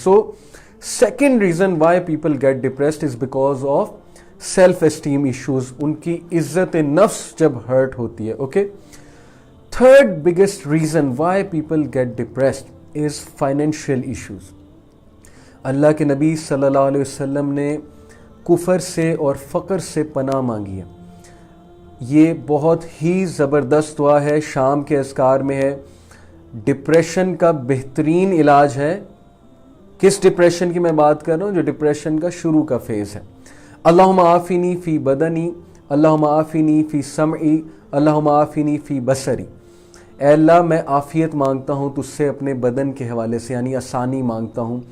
So second reason why people get depressed is because of self esteem issues. उनकी इज्जत नफ्स जब hurt होती है. Okay. Third biggest reason why people get depressed is financial issues. अल्लाह के नबी सल्लल्लाहु अलैहि वसल्लम ने कुफर से और फ़क्र से पनाह मांगी है. ये बहुत ही ज़बरदस्त दुआ है, शाम के अज़कार में है. डिप्रेशन का बेहतरीन इलाज है. किस डिप्रेशन की मैं बात कर रहा हूँ? जो डिप्रेशन का शुरू का फेज़ है. अल्लाहुम्मा आफ़िनी फ़ी बदनी, अल्लाहुम्मा आफ़िनी फ़ी समई, अल्लाहुम्मा आफ़िनी फ़ी बसरी. ऐ अल्लाह, मैं आफ़ियत मांगता हूँ तुझसे अपने बदन के हवाले से, यानी आसानी मांगता हूँ,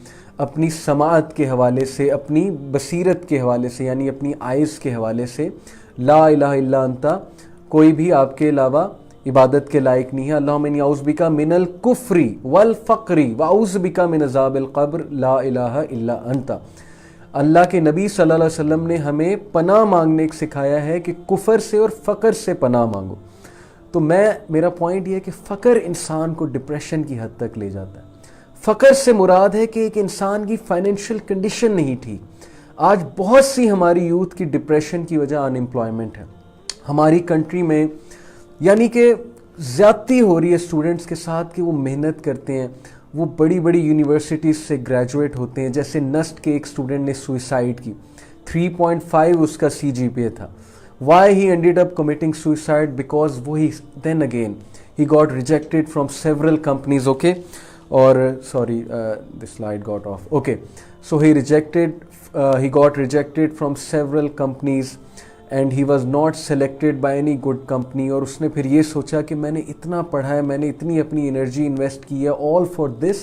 अपनी समाअत के हवाले से, अपनी बसीरत के हवाले से, यानी अपनी आइज़ के हवाले से. ला इलाहा इल्ला अंता, कोई भी आपके अलावा इबादत के लायक नहीं है. अल्लाहुम्मा इन्नी औज़ु बिका मिनल कुफ्री वल फ़क्री व औज़ु बिका मिन अज़ाबिल क़ब्र ला इलाहा इल्ला अंता. अल्लाह के नबी सल्लल्लाहु अलैहि वसल्लम ने हमें पनाह मांगने को सिखाया है कि कुफर से और फ़क्र से पनाह मांगो. तो मेरा पॉइंट ये है कि फ़क्र इंसान को डिप्रेशन की हद तक ले जाता है. फ़क्र से मुराद है कि एक इंसान की फाइनेंशियल कंडीशन नहीं ठीक. आज बहुत सी हमारी यूथ की डिप्रेशन की वजह अनएम्प्लॉयमेंट है. हमारी कंट्री में यानी कि ज़्यादती हो रही है स्टूडेंट्स के साथ कि वो मेहनत करते हैं, वो बड़ी बड़ी यूनिवर्सिटीज़ से ग्रेजुएट होते हैं. जैसे नस्ट के एक स्टूडेंट ने सुइसाइड की, 3.5 उसका CGPA था. Why he ended up committing suicide? Because then again he got rejected from several companies. Okay, or sorry, this slide got off. Okay, so he got rejected from several companies and he was not selected by any good company. और उसने फिर ये सोचा कि मैंने इतना पढ़ा है, मैंने इतनी अपनी एनर्जी इन्वेस्ट की है, all for this,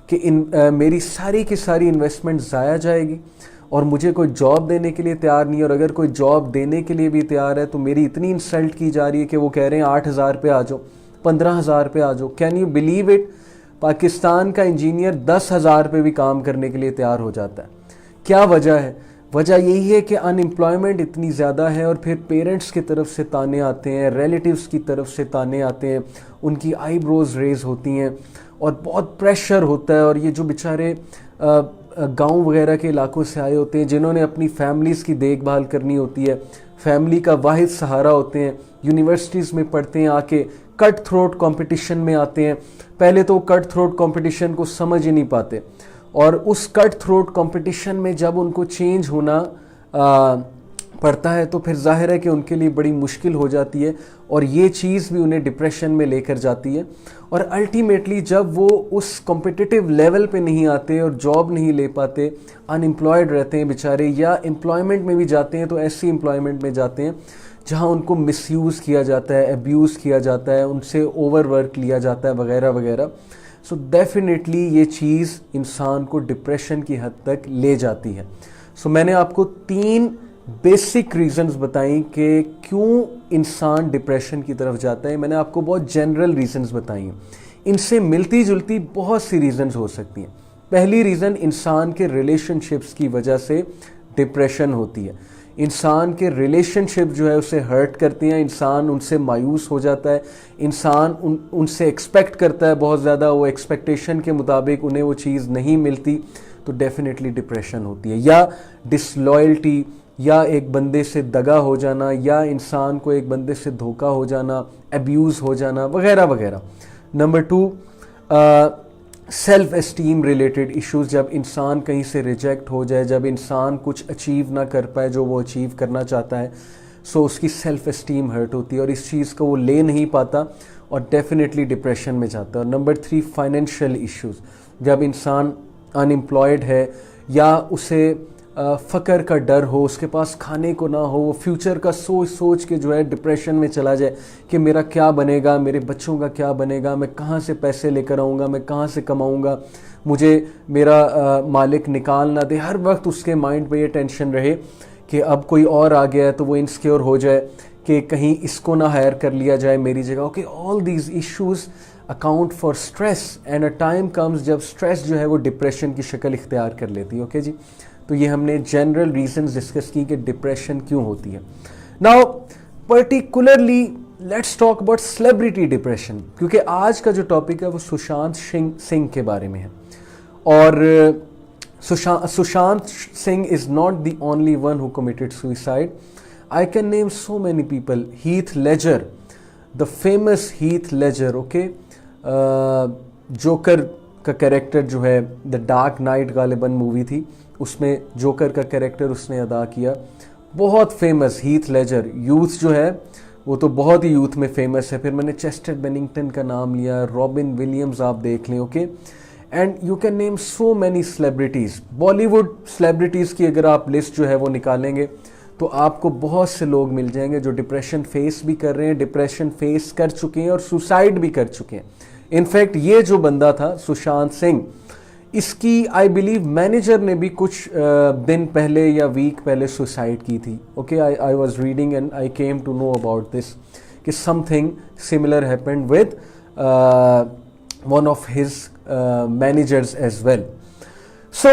कि मेरी सारी की सारी इन्वेस्टमेंट ज़ाया जाएगी और मुझे कोई जॉब देने के लिए तैयार नहीं है. और अगर कोई जॉब देने के लिए भी तैयार है तो मेरी इतनी इंसल्ट की जा रही है कि वो कह रहे हैं 8,000 पे आ जाओ, 15,000 पे आ जाओ. Can you believe it? Pakistan का इंजीनियर 10,000 पे भी काम करने के लिए तैयार हो जाता है. क्या वजह है? वजह यही है कि अनएम्प्लॉयमेंट इतनी ज़्यादा है. और फिर पेरेंट्स की तरफ से ताने आते हैं, रिलेटिव्स की तरफ से ताने आते हैं, उनकी आईब्रोज रेज होती हैं और बहुत प्रेशर होता है. और ये जो बेचारे गांव वगैरह के इलाकों से आए होते हैं, जिन्होंने अपनी फैमिलीज़ की देखभाल करनी होती है, फैमिली का वाहिद सहारा होते हैं, यूनिवर्सिटीज़ में पढ़ते हैं, आके कट थ्रोट कंपटीशन में आते हैं. पहले तो कट थ्रोट कंपटीशन को समझ ही नहीं पाते और उस कट थ्रोट कंपटीशन में जब उनको चेंज होना पड़ता है तो फिर जाहिर है कि उनके लिए बड़ी मुश्किल हो जाती है और ये चीज़ भी उन्हें डिप्रेशन में लेकर जाती है. और अल्टीमेटली जब वो उस कॉम्पिटिटिव लेवल पे नहीं आते और जॉब नहीं ले पाते, अनएम्प्लॉयड रहते हैं बेचारे, या एम्प्लॉयमेंट में भी जाते हैं तो ऐसी एम्प्लॉयमेंट में जाते हैं जहां उनको मिसयूज़ किया जाता है, अब्यूज़ किया जाता है, उनसे ओवर वर्क लिया जाता है वगैरह वगैरह. सो डेफिनेटली ये चीज़ इंसान को डिप्रेशन की हद तक ले जाती है. सो मैंने आपको 3 बेसिक रीजंस बताई कि क्यों इंसान डिप्रेशन की तरफ जाता है. मैंने आपको बहुत जनरल रीजंस बताई हैं. इनसे मिलती जुलती बहुत सी रीजंस हो सकती हैं. पहली रीज़न, इंसान के रिलेशनशिप्स की वजह से डिप्रेशन होती है. इंसान के रिलेशनशिप जो है उसे हर्ट करती हैं, इंसान उनसे मायूस हो जाता है, इंसान उनसे एक्सपेक्ट करता है बहुत ज़्यादा, वो एक्सपेक्टेशन के मुताबिक उन्हें वो चीज़ नहीं मिलती तो डेफिनेटली डिप्रेशन होती है. या डिसलॉयल्टी, या एक बंदे से दगा हो जाना, या इंसान को एक बंदे से धोखा हो जाना, अब्यूज़ हो जाना वगैरह वगैरह. Number 2, self esteem related issues. जब इंसान कहीं से रिजेक्ट हो जाए, जब इंसान कुछ अचीव ना कर पाए जो वो अचीव करना चाहता है, सो उसकी सेल्फ एस्टीम हर्ट होती है और इस चीज़ को वो ले नहीं पाता और डेफिनेटली डिप्रेशन में जाता है. और नंबर 3, फाइनेंशियल इश्यूज़. जब इंसान अनएम्प्लॉयड है या उसे फ़क्र का डर हो, उसके पास खाने को ना हो, वो फ्यूचर का सोच सोच के जो है डिप्रेशन में चला जाए कि मेरा क्या बनेगा, मेरे बच्चों का क्या बनेगा, मैं कहाँ से पैसे लेकर आऊँगा, मैं कहाँ से कमाऊँगा, मुझे मेरा मालिक निकाल ना दे. हर वक्त उसके माइंड पे ये टेंशन रहे कि अब कोई और आ गया है तो वो इनसिक्योर हो जाए कि कहीं इसको ना हायर कर लिया जाए मेरी जगह. Okay, all these issues account for stress and a time comes जब स्ट्रेस जो है वो डिप्रेशन की शक्ल इख्तियार कर लेती है. ओके जी, तो ये हमने जनरल रीजंस डिस्कस की कि डिप्रेशन क्यों होती है. Now particularly let's talk about celebrity depression, क्योंकि आज का जो टॉपिक है वो सुशांत सिंह के बारे में है. और Sushant Singh is not the only one who committed suicide. I can name so many people. Heath Ledger, the famous Heath Ledger, okay, joker का कैरेक्टर जो है द डार्क नाइट गालिबन मूवी थी, उसमें जोकर का कैरेक्टर उसने अदा किया, बहुत फेमस हीथ लेजर. यूथ जो है वो तो बहुत ही यूथ में फेमस है. फिर मैंने चेस्टर बेनिंगटन का नाम लिया, रॉबिन विलियम्स आप देख लें, okay. And you can name so many celebrities. Bollywood celebrities की अगर आप लिस्ट जो है वो निकालेंगे तो आपको बहुत से लोग मिल जाएंगे जो डिप्रेशन फेस भी कर रहे हैं, डिप्रेशन फेस कर चुके हैं और सुसाइड भी कर चुके हैं. इनफैक्ट ये जो बंदा था सुशांत सिंह, इसकी आई बिलीव मैनेजर ने भी कुछ दिन पहले या वीक पहले सुसाइड की थी. Okay, I was reading and I came to know about this कि something similar happened with one of his managers as well. So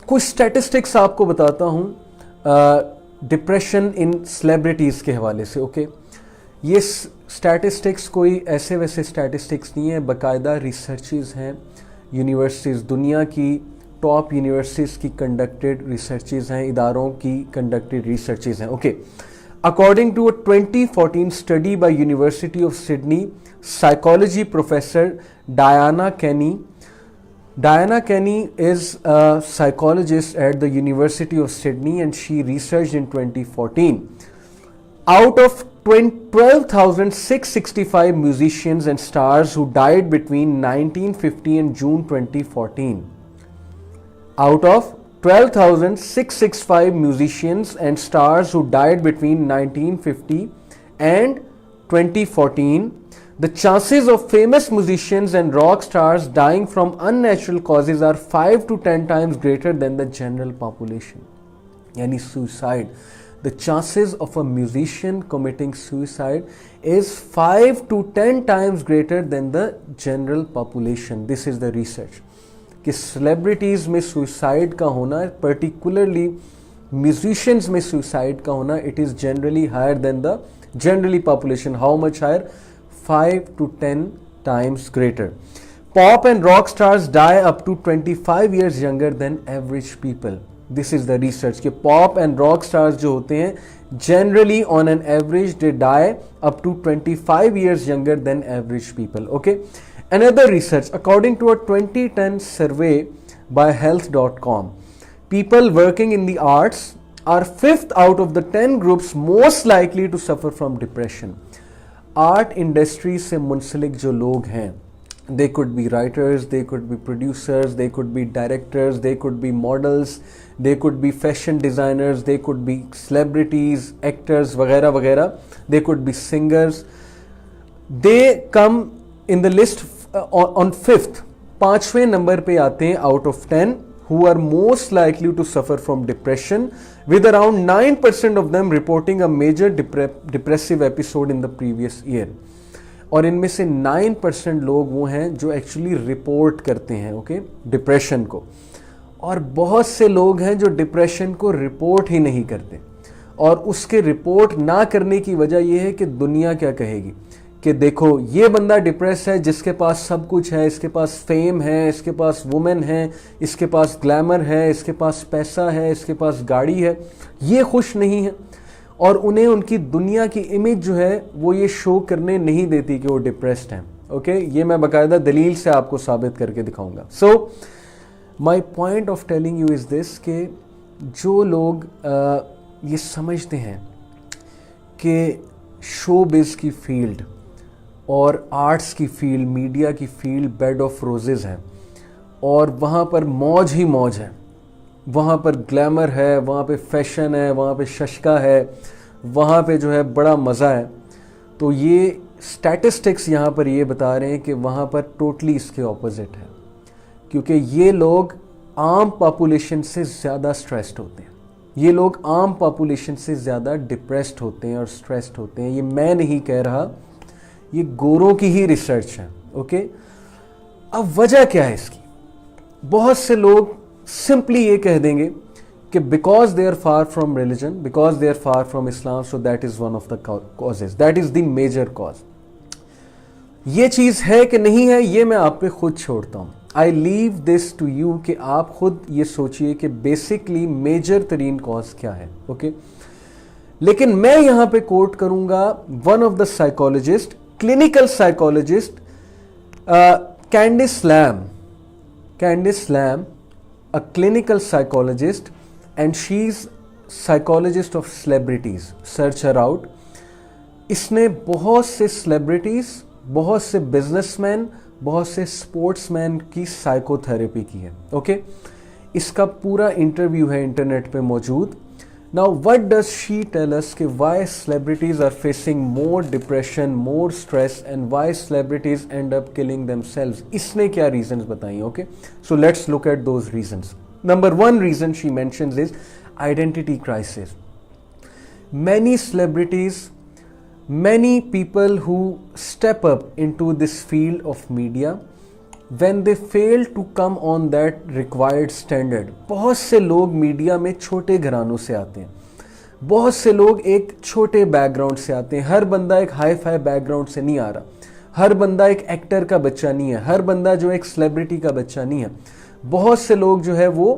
कुछ स्टैटिस्टिक्स आपको बताता हूँ डिप्रेशन इन सेलिब्रिटीज़ के हवाले से. ओके, ये स्टैटिस्टिक्स कोई ऐसे वैसे स्टैटिस्टिक्स नहीं है, बाकायदा रिसर्चेस हैं. यूनिवर्सिटीज़, दुनिया की टॉप यूनिवर्सिटीज़ की कंडक्टेड रिसर्चेस हैं, इदारों की कंडक्टेड रिसर्चेस हैं. Okay, according to a 2014 study by university of Sydney, psychology professor Diana Kenny. Diana Kenny is a psychologist at the University of Sydney and she researched in 2014. Out of 12,665 musicians and stars who died between 1950 and June 2014, out of 12,665 musicians and stars who died between 1950 and 2014, the chances of famous musicians and rock stars dying from unnatural causes are 5 to 10 times greater than the general population. Yani suicide. The chances of a musician committing suicide is 5 to 10 times greater than the general population. This is the research. कि celebrities में suicide का होना, particularly musicians में suicide का होना, it is generally higher than the generally population. How much higher? 5 to 10 times greater. Pop and rock stars die up to 25 years younger than average people. This is the research कि pop and rock stars जो होते हैं generally on an average they die up to 25 years younger than average people. Okay. Another research, according to a 2010 survey by health.com, people working in the arts are 5th out of the 10 groups most likely to suffer from depression. Art industry से मुंसलिक जो लोग हैं, they could be writers, they could be producers, they could be directors, they could be models, they could be fashion designers, they could be celebrities, actors वगैरह वगैरह, they could be singers. They come in the list on 5th, 5वें number पे आते हैं out of 10 who are most likely to suffer from depression, with around 9% of them reporting a major depressive episode in the previous year. और इनमें से 9% लोग वो हैं जो एक्चुअली रिपोर्ट करते हैं, ओके, डिप्रेशन को. और बहुत से लोग हैं जो डिप्रेशन को रिपोर्ट ही नहीं करते, और उसके रिपोर्ट ना करने की वजह यह है कि दुनिया क्या कहेगी कि देखो ये बंदा डिप्रेस है, जिसके पास सब कुछ है, इसके पास फेम है, इसके पास वुमेन है, इसके पास ग्लैमर है, इसके पास पैसा है, इसके पास गाड़ी है, ये खुश नहीं है. और उन्हें उनकी दुनिया की इमेज जो है वो ये शो करने नहीं देती कि वो डिप्रेस्ड हैं. ओके, ये मैं बाकायदा दलील से आपको साबित करके दिखाऊंगा. So my point of telling you is this कि जो लोग ये समझते हैं कि शोबिज़ की फील्ड और आर्ट्स की फील्ड, मीडिया की फील्ड बेड ऑफ रोजेज़ है और वहाँ पर मौज ही मौज है, वहाँ पर ग्लैमर है, वहाँ पे फैशन है, वहाँ पे शशका है, वहाँ पे जो है बड़ा मज़ा है, तो ये स्टैटिस्टिक्स यहाँ पर ये बता रहे हैं कि वहाँ पर टोटली इसके ऑपोजिट है. क्योंकि ये लोग आम पॉपुलेशन से ज़्यादा स्ट्रेस्ड होते हैं, ये लोग आम पॉपुलेशन से ज़्यादा डिप्रेस्ड होते हैं और स्ट्रेस्ड होते हैं. ये मैं नहीं कह रहा, ये गोरों की ही रिसर्च है. ओके, अब वजह क्या है इसकी? बहुत से लोग सिंपली ये कह देंगे कि because they are far from religion, because they are far from Islam, so that is one of the causes, that is the major cause. ये चीज है कि नहीं है ये मैं आप पे खुद छोड़ता हूं. آئی لیو دس ٹو یو کہ آپ خود یہ سوچئے کہ بیسکلی میجر ترین کاز کیا ہے. اوکے لیکن میں یہاں پہ کوٹ کروں گا one of the psychologist, clinical psychologist Candace Lim, a clinical psychologist, and she's psychologist of celebrities. Search her out. اس نے بہت سے سیلیبریٹیز, بہت سے بزنس مین, بہت سے اسپورٹس مین کی سائیکو تھراپی کی ہے. اوکے اس کا پورا انٹرویو ہے انٹرنیٹ پہ موجود. Now what does she tell us کہ why celebrities are facing more depression, more stress, and why celebrities end up killing themselves? اس نے کیا reasons بتائیں. Okay so let's look at those reasons. Number one reason she mentions is identity crisis. Many celebrities, many people who step up into this field of media, when they fail to come on that required standard, بہت سے لوگ media میں چھوٹے گھرانوں سے آتے ہیں, بہت سے لوگ ایک چھوٹے بیک گراؤنڈ سے آتے ہیں. ہر بندہ ایک ہائی فائی بیک گراؤنڈ سے نہیں آ رہا, ہر بندہ ایک ایکٹر کا بچہ نہیں ہے, ہر بندہ جو ایک سیلیبریٹی کا بچہ نہیں ہے. بہت سے لوگ جو ہے وہ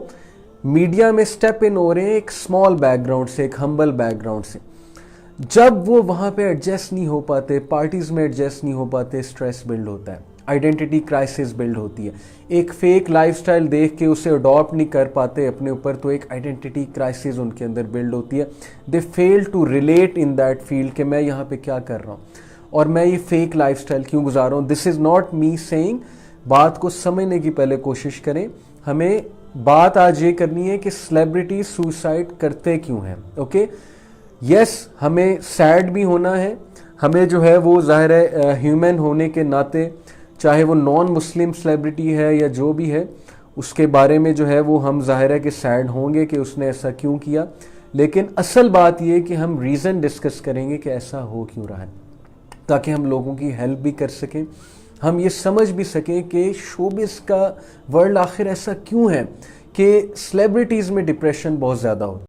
میڈیا میں سٹیپ ان ہو رہے ہیں ایک اسمال بیک گراؤنڈ سے, ایک ہمبل بیک گراؤنڈ سے. جب وہ وہاں پہ ایڈجسٹ نہیں ہو پاتے, پارٹیز میں ایڈجسٹ نہیں ہو پاتے, اسٹریس بلڈ ہوتا ہے, آئیڈینٹی کرائسس بلڈ ہوتی ہے. ایک فیک لائف سٹائل دیکھ کے اسے اڈاپٹ نہیں کر پاتے اپنے اوپر, تو ایک آئیڈینٹی کرائسس ان کے اندر بلڈ ہوتی ہے. They feel to relate in that field کہ میں یہاں پہ کیا کر رہا ہوں اور میں یہ فیک لائف سٹائل کیوں گزار رہا ہوں. دس از ناٹ می سیئنگ, بات کو سمجھنے کی پہلے کوشش کریں. ہمیں بات آج یہ کرنی ہے کہ سیلیبریٹی سوسائڈ کرتے کیوں ہیں. اوکے یس ہمیں سیڈ بھی ہونا ہے, ہمیں جو ہے وہ ظاہر ہے ہیومن ہونے کے ناطے, چاہے وہ نان مسلم سیلیبریٹی ہے یا جو بھی ہے, اس کے بارے میں جو ہے وہ ہم ظاہر ہے کہ سیڈ ہوں گے کہ اس نے ایسا کیوں کیا. لیکن اصل بات یہ کہ ہم ریزن ڈسکس کریں گے کہ ایسا ہو کیوں رہا ہے, تاکہ ہم لوگوں کی ہیلپ بھی کر سکیں, ہم یہ سمجھ بھی سکیں کہ شوبز کا ورلڈ آخر ایسا کیوں ہے کہ سیلیبریٹیز میں ڈپریشن بہت زیادہ ہوتا ہے.